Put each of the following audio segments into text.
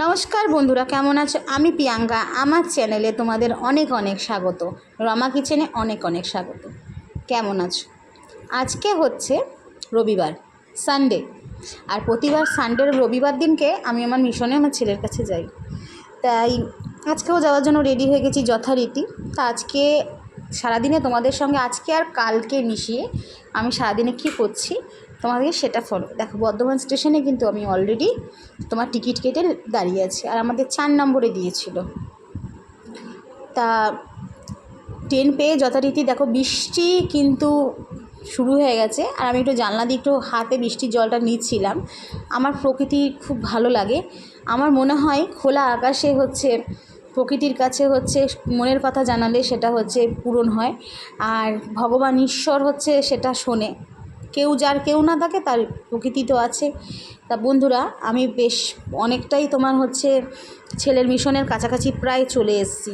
নমস্কার বন্ধুরা, কেমন আছো? আমি প্রিয়াঙ্কা। আমার চ্যানেলে তোমাদের অনেক অনেক স্বাগত। রমা কিচেনে অনেক অনেক স্বাগত। কেমন আছো? আজকে হচ্ছে রবিবার, সানডে। আর প্রতিবার সানডে রবিবার দিনকে আমি আমার মিশনে আমার ছেলের কাছে যাই। তাই আজকেও যাওয়ার জন্য রেডি হয়ে গেছি যথারীতি। তা আজকে সারাদিনে তোমাদের সঙ্গে আজকে আর কালকে মিশিয়ে আমি সারাদিনে কী করছি তোমাদেরকে সেটা ফলো দেখো। বর্ধমান স্টেশনে কিন্তু আমি অলরেডি তোমার টিকিট কেটে দাঁড়িয়ে আছি, আর আমাদের 4 নম্বরে দিয়েছিল। তা ট্রেন পেয়ে যথারীতি দেখো বৃষ্টি কিন্তু শুরু হয়ে গেছে, আর আমি একটু জানলা দিয়ে একটু হাতে বৃষ্টির জলটা নিচ্ছিলাম। আমার প্রকৃতি খুব ভালো লাগে। আমার মনে হয় খোলা আকাশে হচ্ছে প্রকৃতির কাছে হচ্ছে মনের কথা জানালে সেটা হচ্ছে পূরণ হয়, আর ভগবান ঈশ্বর হচ্ছে সেটা শোনে। কেউ না থাকে, তার প্রকৃতি তো আছে। তা বন্ধুরা, আমি বেশ অনেকটাই তোমার হচ্ছে ছেলের মিশনের কাছাকাছি প্রায় চলে এসেছি।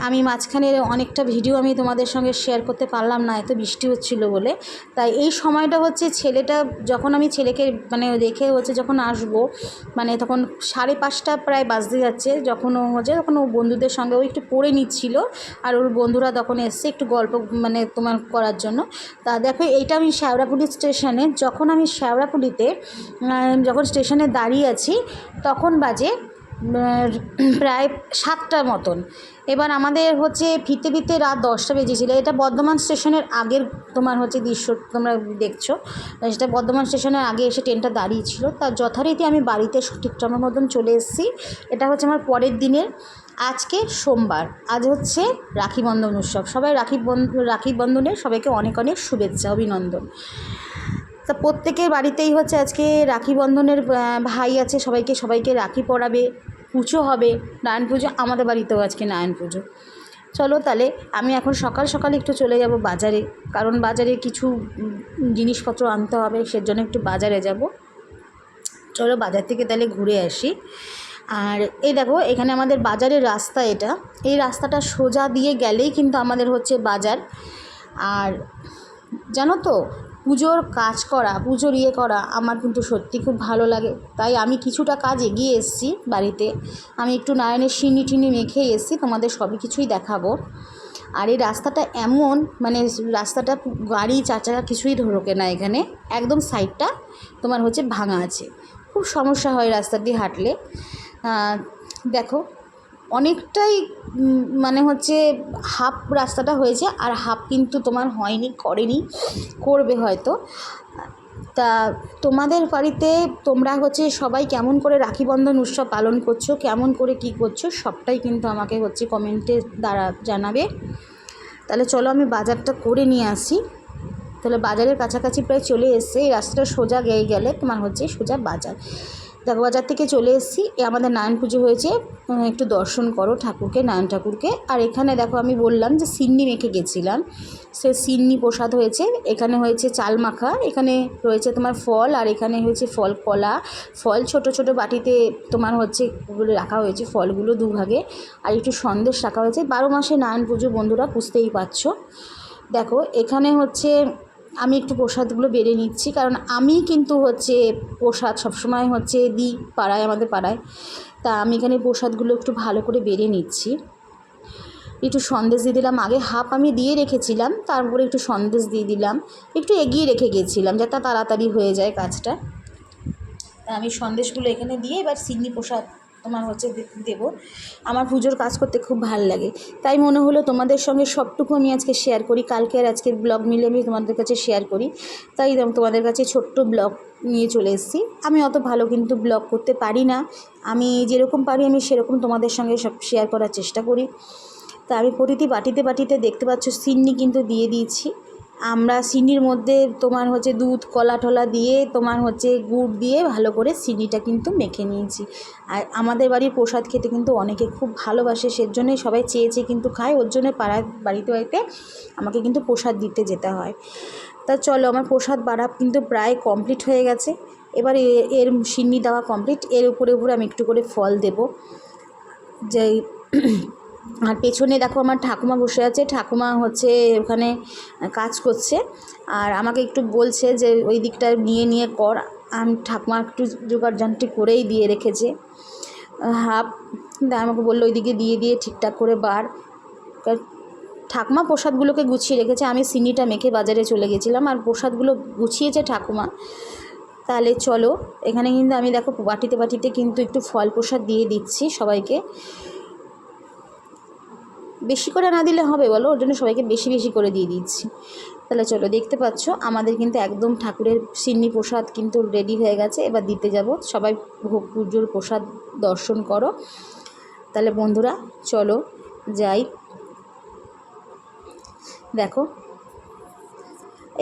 আমি মাঝখানে অনেকটা ভিডিও আমি তোমাদের সঙ্গে শেয়ার করতে পারলাম না, এত বৃষ্টি হচ্ছিলো বলে। তাই এই সময়টা হচ্ছে ছেলেটা যখন আমি ছেলেকে মানে রেখে হচ্ছে যখন আসবো, মানে তখন 5:30 প্রায় বাজতে যাচ্ছে, যখন ও বন্ধুদের সঙ্গে ও একটু পড়ে নিচ্ছিল, আর ওর বন্ধুরা তখন এসছে একটু গল্প মানে তোমার করার জন্য। তা দেখো, এইটা আমি শেওড়াফুলি স্টেশনে, যখন আমি শেওড়াফুলিতে যখন স্টেশনে দাঁড়িয়ে আছি তখন বাজে প্রায় 7টার মতন। এবার আমাদের হচ্ছে ফিরতে ফিরতে রাত 10টা বেজেছিলো। এটা বর্ধমান স্টেশনের আগের তোমার হচ্ছে দৃশ্য তোমরা দেখছো। সেটা বর্ধমান স্টেশনের আগে এসে ট্রেনটা দাঁড়িয়েছিল। তা যথারীতি আমি বাড়িতে সঠিক সময় মতন চলে এসেছি। এটা হচ্ছে আমার পরের দিনের, আজকে সোমবার। আজ হচ্ছে রাখি বন্ধন উৎসব। সবাই রাখি বন্ধনের সবাইকে অনেক অনেক শুভেচ্ছা, অভিনন্দন। তা প্রত্যেকের বাড়িতেই হচ্ছে আজকে রাখি বন্ধনের ভাই আছে, সবাইকে রাখি পরাবে, পুজো হবে, নারায়ণ পুজো। আমাদের বাড়িতেও আজকে নারায়ণ পুজো। চলো তাহলে আমি এখন সকাল সকাল একটু চলে যাব বাজারে, কারণ বাজারে কিছু জিনিসপত্র আনতে হবে, সেজন্য একটু বাজারে যাব। চলো বাজার থেকে তাহলে ঘুরে আসি। আর এই দেখো, এখানে আমাদের বাজারের রাস্তা, এটা এই রাস্তাটা সোজা দিয়ে গেলেই কিন্তু আমাদের হচ্ছে বাজার। আর জানো তো, পুজোর কাজ করা, পুজোর করা আমার কিন্তু সত্যি খুব ভালো লাগে। তাই আমি কিছুটা কাজ এগিয়ে এসেছি বাড়িতে। আমি একটু নারায়ণের সিন্নি টিনি মেখেই এসেছি, তোমাদের সবই কিছুই দেখাবো। আর এই রাস্তাটা এমন, মানে রাস্তাটা গাড়ি চাচা কিছুই ঢোকে না এখানে, একদম সাইডটা তোমার হচ্ছে ভাঙা আছে। খুব সমস্যা হয় রাস্তা দিয়ে হাঁটলে। দেখো অনেকটাই মানে হচ্ছে হাফ রাস্তাটা হয়েছে, আর হাফ কিন্তু তোমার হয়নি, করবে হয়তো। তা তোমাদের বাড়িতে তোমরা হচ্ছে সবাই কেমন করে রাখি বন্ধন উৎসব পালন করছো, কেমন করে কি করছো, সবটাই কিন্তু আমাকে হচ্ছে কমেন্টের দ্বারা জানাবে। তাহলে চলো আমি বাজারটা করে নিয়ে আসি। তাহলে বাজারের কাছাকাছি প্রায় চলে এসছে। এই রাস্তাটা সোজা গেলে তোমার হচ্ছে সোজা বাজার। দেখো বাজার থেকে চলে এসেছি। আমাদের নারায়ণ পুজো হয়েছে, একটু দর্শন করো ঠাকুরকে, নারায়ণ ঠাকুরকে। আর এখানে দেখো আমি বললাম যে সিন্নি মেখে গেছিলাম, সে সিন্নি প্রসাদ হয়েছে। এখানে হয়েছে চাল মাখা, এখানে রয়েছে তোমার ফল, আর এখানে হয়েছে ফল, কলা, ফল ছোট ছোট বাটিতে তোমার হচ্ছে রাখা হয়েছে ফলগুলো দুভাগে, আর একটু সন্দেশ রাখা হয়েছে। 12 মাসে নারায়ণ পুজো বন্ধুরা, বুঝতেই পারছো। দেখো এখানে হচ্ছে আমি একটু প্রসাদগুলো বেড়ে নিচ্ছি, কারণ আমি কিন্তু হচ্ছে প্রসাদ সবসময় হচ্ছে দিই পাড়ায়, আমাদের পাড়ায়। তা আমি এখানে প্রসাদগুলো একটু ভালো করে বেড়ে নিচ্ছি। একটু সন্দেশ দিয়ে দিলাম, আগে হাফ আমি দিয়ে রেখেছিলাম, তারপরে একটু সন্দেশ দিয়ে দিলাম, একটু এগিয়ে রেখে গেছিলাম যাতে তাড়াতাড়ি হয়ে যায় কাজটা। তা আমি সন্দেশগুলো এখানে দিয়ে এবার সিন্নি প্রসাদ তোমার হচ্ছে দেবো। আমার পুজোর কাজ করতে খুব ভালো লাগে, তাই মনে হলো তোমাদের সঙ্গে সবটুকু আমি আজকে শেয়ার করি। কালকে আর আজকের ব্লগ মিলে আমি তোমাদের কাছে শেয়ার করি, তাই তোমাদের কাছে ছোট্ট ব্লগ নিয়ে চলে এসেছি। আমি অত ভালো কিন্তু ব্লগ করতে পারি না, আমি যেরকম পারি আমি সেরকম তোমাদের সঙ্গে সব শেয়ার করার চেষ্টা করি। তা আমি প্রতিটি বাটিতে দেখতে পাচ্ছ সিন্নি কিন্তু দিয়ে দিয়েছি। আমরা সিন্নির মধ্যে তোমার হচ্ছে দুধ, কলা টলা দিয়ে তোমার হচ্ছে গুড় দিয়ে ভালো করে সিন্নিটা কিন্তু মেখে নিয়েছি। আর আমাদের বাড়ির প্রসাদ খেতে কিন্তু অনেকে খুব ভালোবাসে, সেজন্যই সবাই চেয়ে কিন্তু খায়। ওর জন্য বাড়িতে আমাকে কিন্তু প্রসাদ দিতে যেতে হয়। তা চলো, আমার প্রসাদ বাড়া কিন্তু প্রায় কমপ্লিট হয়ে গেছে। এবার এর সিন্নি দেওয়া কমপ্লিট, এর উপরে আমি একটু করে ফল দেব। যে আর পেছনে দেখো আমার ঠাকুমা বসে আছে, ঠাকুমা হচ্ছে ওখানে কাজ করছে, আর আমাকে একটু বলছে যে ওই দিকটা নিয়ে কর। আমি ঠাকুমা একটু জোগাড় যন্ত্রী করেই দিয়ে রেখেছে। হাফ, আমাকে বললো ওইদিকে দিয়ে দিয়ে ঠিকঠাক করে বার। ঠাকুমা প্রসাদগুলোকে গুছিয়ে রেখেছে, আমি সিনিটা মেখে বাজারে চলে গেছিলাম আর প্রসাদগুলো গুছিয়েছে ঠাকুমা। তাহলে চলো, এখানে কিন্তু আমি দেখো বাটিতে বাটিতে কিন্তু একটু ফল প্রসাদ দিয়ে দিচ্ছি সবাইকে। বেশি করে না দিলে হবে বলো, ওর জন্য সবাইকে বেশি বেশি করে দিয়ে দিচ্ছি। তাহলে চলো, দেখতে পাচ্ছ আমাদের কিন্তু একদম ঠাকুরের সিন্নি প্রসাদ কিন্তু রেডি হয়ে গেছে। এবার দিতে যাব, সবাই ভোগ পুজোর প্রসাদ দর্শন করো। তাহলে বন্ধুরা চলো যাই। দেখো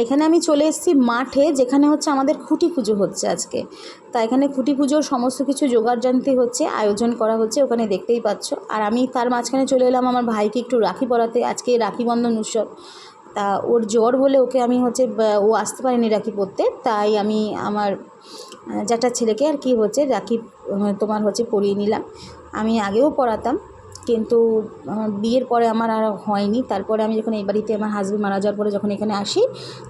এখানে আমি চলে এসেছি মাঠে, যেখানে হচ্ছে আমাদের খুঁটি পুজো হচ্ছে আজকে। তা এখানে খুঁটি পুজোর সমস্ত কিছু জোগাড়যন্ত্রী হচ্ছে, আয়োজন করা হচ্ছে, ওখানে দেখতেই পাচ্ছ। আর আমি তার মাঝখানে চলে এলাম আমার ভাইকে একটু রাখি পরাতে, আজকে রাখি বন্ধন উৎসব। তা ওর জ্বর বলে ওকে আমি হচ্ছে, ও আসতে পারেনি রাখি পরতে, তাই আমি আমার যেটা ছেলেকে আর কি হচ্ছে রাখি তোমার হচ্ছে পরিয়ে নিলাম। আমি আগেও পরাতাম, কিন্তু আমার বিয়ের পরে আমার আর হয়নি। তারপরে আমি যখন এই বাড়িতে আমার হাজব্যান্ড মারা যাওয়ার পরে যখন এখানে আসি,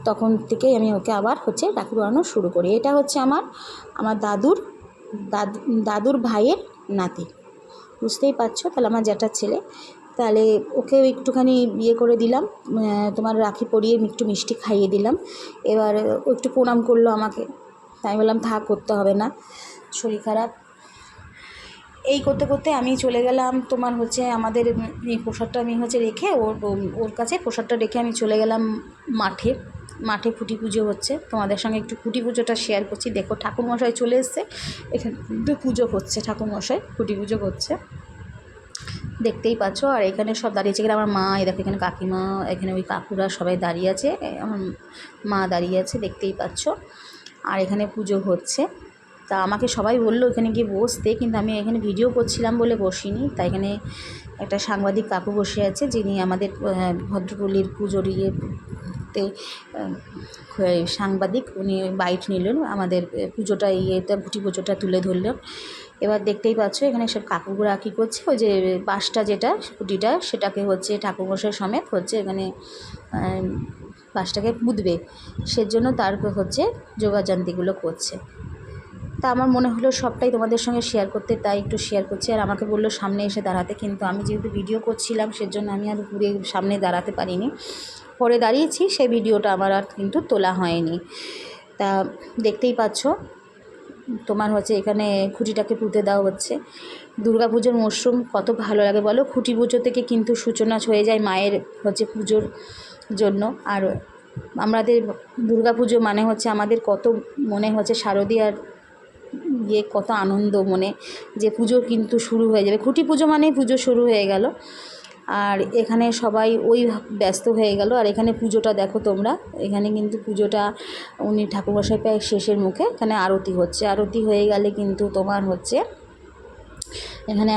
তখন থেকেই আমি ওকে আবার হচ্ছে রাখি পরানো শুরু করি। এটা হচ্ছে আমার দাদুর ভাইয়ের নাতি, বুঝতেই পারছো। তাহলে আমার জ্যাঠার ছেলে। তাহলে ওকে একটুখানি বিয়ে করে দিলাম, তোমার রাখি পরিয়ে একটু মিষ্টি খাইয়ে দিলাম। এবার ও একটু প্রণাম করলো আমাকে, তাই বললাম থাক, করতে হবে না, শরীর খারাপ। এই করতে করতে আমি চলে গেলাম তোমার হচ্ছে আমাদের এই প্রসাদটা আমি হচ্ছে রেখে ওর কাছে প্রসাদটা রেখে আমি চলে গেলাম মাঠে খুঁটি পুজো হচ্ছে। তোমাদের সঙ্গে একটু খুঁটি পুজোটা শেয়ার করছি। দেখো ঠাকুরমশাই চলে এসছে, এখানে কিন্তু পুজো হচ্ছে, ঠাকুরমশাই খুঁটি পুজো করছে, দেখতেই পাচ্ছ। আর এখানে সব দাঁড়িয়েছে, এখানে আমার মা, এই দেখো এখানে কাকিমা, এখানে ওই কাকুরা সবাই দাঁড়িয়ে আছে, আমার মা দাঁড়িয়ে আছে, দেখতেই পাচ্ছ। আর এখানে পুজো হচ্ছে। তা আমাকে সবাই বললো এখানে গিয়ে বসতে, কিন্তু আমি এখানে ভিডিও করছিলাম বলে বসিনি। তাই এখানে একটা সাংবাদিক কাকু বসে আছে, যিনি আমাদের ভদ্রপল্লীর পুজোর ইয়েতে সাংবাদিক, উনি বাইট নিলেন, আমাদের পুজোটা খুঁটি পুজোটা তুলে ধরলেন। এবার দেখতেই পাচ্ছ এখানে সব কাকুরা কী করছে, ওই যে বাঁশটা যেটা খুঁটিটা সেটাকে হচ্ছে ঠাকুরমশাই সমেত হচ্ছে এখানে বাঁশটাকে পুঁতবে, সেজন্য তার হচ্ছে যোগাযান্ত্রীগুলো করছে। তা আমার মনে হলো সবটাই তোমাদের সঙ্গে শেয়ার করতে, তাই একটু শেয়ার করছি। আর আমাকে বললো সামনে এসে দাঁড়াতে, কিন্তু আমি যেহেতু ভিডিও করছিলাম সেজন্য আমি আর ঘুরে সামনে দাঁড়াতে পারিনি, পরে দাঁড়িয়েছি, সেই ভিডিওটা আমার আর কিন্তু তোলা হয়নি। তা দেখতেই পাচ্ছ তোমার হচ্ছে এখানে খুঁটিটাকে পুঁতে দেওয়া হচ্ছে। দুর্গা পুজোর মরশুম কত ভালো লাগে বলো, খুঁটি পুজো থেকে কিন্তু সূচনা হয়ে যায় মায়ের হচ্ছে পুজোর জন্য। আর আমাদের দুর্গা পুজো মানে হচ্ছে আমাদের কত মনে হচ্ছে শারদীয়ার কত আনন্দ মনে, যে পুজো কিন্তু শুরু হয়ে যাবে, খুঁটি পুজো মানেই পুজো শুরু হয়ে গেল। আর এখানে সবাই ওই ব্যস্ত হয়ে গেল। আর এখানে পুজোটা দেখো তোমরা, এখানে কিন্তু পুজোটা উনি ঠাকুরমশাই প্রায় শেষের মুখে, এখানে আরতি হচ্ছে। আরতি হয়ে গেলে কিন্তু তোমার হচ্ছে এখানে